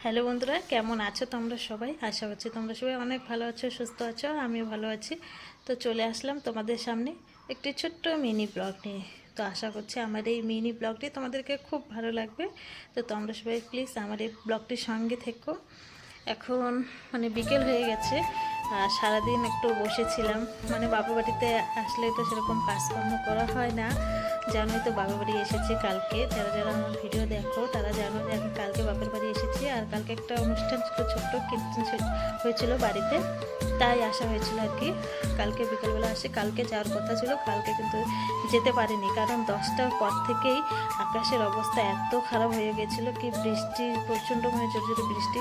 Hello বন্ধুরা, কেমন আছো তোমরা সবাই? আশা করছি তোমরা সবাই অনেক ভালো আছো, সুস্থ আছো। আমিও ভালো আছি। তো চলে আসলাম তোমাদের সামনে একটি ছোট্ট মিনি ব্লগ নিয়ে। তো আশা করছি আমার এই মিনি ব্লগটি তোমাদেরকে খুব ভালো লাগবে। তো তোমরা সবাই প্লিজ আমার এই ব্লগটির সঙ্গে থেকো। এখন বিকেল হয়ে গেছে, আর সারাদিন একটু বসেছিলাম। বাবা বাড়িতে আসলে তো সেরকম কাজকর্ম করা হয় না। জানোই তো বাবার বাড়ি এসেছি কালকে। যারা যারা আমার ভিডিও দেখো তারা জানো যে আমি কালকে বাপের বাড়ি এসেছি। আর কালকে একটা অনুষ্ঠান ছিল, ছোট্ট কীর্তন হয়েছিল বাড়িতে, তাই আসা হয়েছিল আর কি। কালকে বিকেলবেলা আসে, কালকে যাওয়ার কথা ছিল, কালকে কিন্তু যেতে পারিনি। কারণ 10টার পর থেকেই আকাশের অবস্থা এত খারাপ হয়ে গেছিলো কি, বৃষ্টি প্রচণ্ড, জোরে জোরে বৃষ্টি।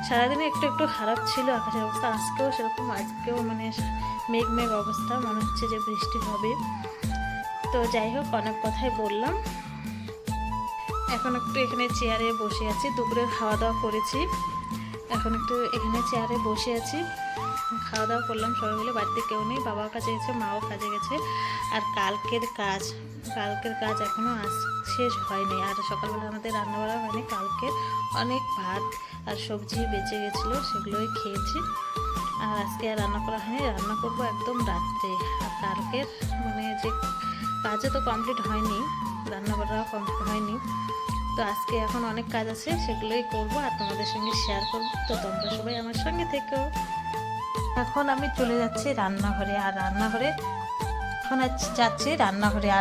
সারাদিনে একটু একটু খারাপ ছিল আকাশের অবস্থা। আজকেও সেরকম, আজকেও মেঘ মেঘ অবস্থা, মনে হচ্ছে যে বৃষ্টি হবে। তো যাই হোক, অনেক কথাই বললাম। এখন একটু এখানে চেয়ারে বসে আছি, দুপুরে খাওয়া দাওয়া করেছি। এখন একটু এখানে চেয়ারে বসে আছি, খাওয়া দাওয়া করলাম সবাই মিলে। বাড়িতে কেউ নেই, বাবাও কাজে গেছে, মাও কাজে গেছে। আর কালকের কাজ এখনও শেষ হয়নি। আর সকালবেলা আমাদের রান্না বাড়া হয়নি। কালকে অনেক ভাত আর সবজি বেঁচে গেছিলো, সেগুলোই খেয়েছি। আর আজকে আর রান্না করা হয়নি, রান্না করবো একদম রাত্রে। আর কালকের যে কাজও তো কমপ্লিট হয়নি, রান্না করা কমপ্লিট হয়নি। তো আজকে এখন অনেক কাজ আছে, সেগুলোই করব আর তোমাদের সঙ্গে শেয়ার করব। তো তোমরা সবাই আমার সঙ্গে থেকো। এখন আমি চলে যাচ্ছি রান্নাঘরে, আর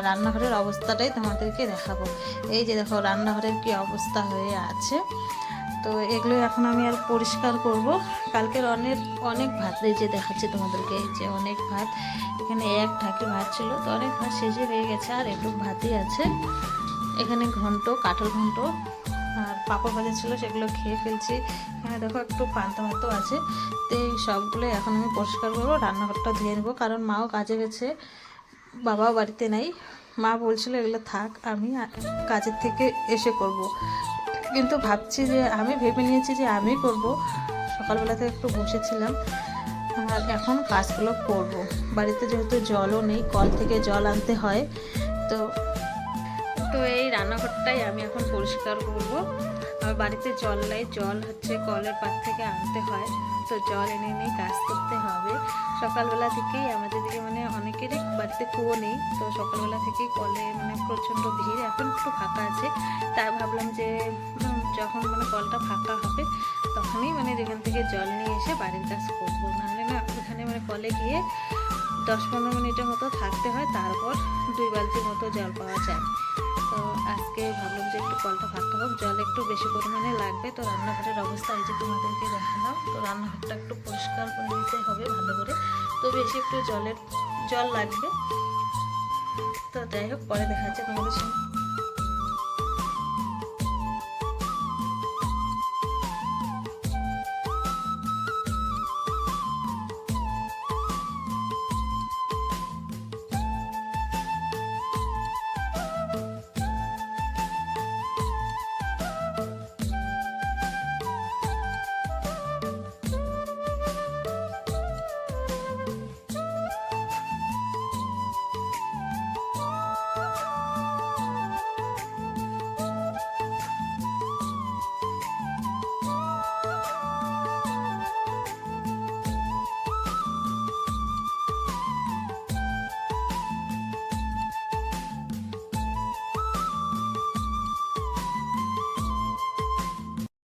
রান্নাঘরের অবস্থাটাই তোমাদেরকে দেখাবো। এই যে দেখো রান্নাঘরের কি অবস্থা হয়ে আছে। তো এগুলো এখন আমি আর পরিষ্কার করব। কালকের অনেক ভাত, এই যে দেখাচ্ছি তোমাদেরকে, এই যে অনেক ভাত। এখানে এক ঢাকি ভাত ছিল, তো অনেক ভাত শেষে হয়ে গেছে, আর একটু ভাতই আছে। এখানে কাঠের ঘন্ট আর পাঁপড় ভাজা ছিল, সেগুলো খেয়ে ফেলছি। এখানে দেখো একটু পান্তা ভাতও আছে। তো এই সবগুলো এখন আমি পরিষ্কার করবো, রান্নাঘরটা ধুয়ে নেবো। কারণ মাও কাজে গেছে, বাবাও বাড়িতে নাই। মা বলছিল এগুলো থাক, আমি কাজের থেকে এসে করব। কিন্তু আমি ভেবে নিয়েছি যে আমি করব। সকালবেলা থেকে একটু বসেছিলাম, আর এখন কাজগুলো করব। বাড়িতে যেহেতু জলও নেই, কল থেকে জল আনতে হয়। তো এই রান্নাঘরটাই আমি এখন পরিষ্কার করব। আর বাড়িতে জল নাই, জল হচ্ছে কলের পাড় থেকে আনতে হয়। তো জল এনে নিয়ে কাজ করতে হবে। সকালবেলা থেকেই আমাদের দিকে অনেকেরই বাড়িতে কুয়ো নেই, তো সকালবেলা থেকেই কলে প্রচণ্ড ভিড়। এখন একটু ফাঁকা আছে, তাই ভাবলাম যে যখন কলটা ফাঁকা হবে তখনই যেখান থেকে জল নিয়ে এসে বাড়ির কাজ করবো। নাহলে না ওখানে কলে গিয়ে 10-15 মিনিটের মতো থাকতে হয়, তারপর 2 বালতির মতো জল পাওয়া যায়। তো আজকে ভাবলাম যে একটু কলটা ফাঁকা হোক, জল একটু বেশি পরিমাণে লাগবে। তো রান্নাঘরের অবস্থা এই যে তোমাদেরকে দেখালাম। তো রান্নাঘরটা একটু পরিষ্কার করে নিতে হবে ভালো করে। তো বেশি একটু জল লাগবে। তো যাই হোক, পরে দেখা যাচ্ছে তোমাদের সঙ্গে।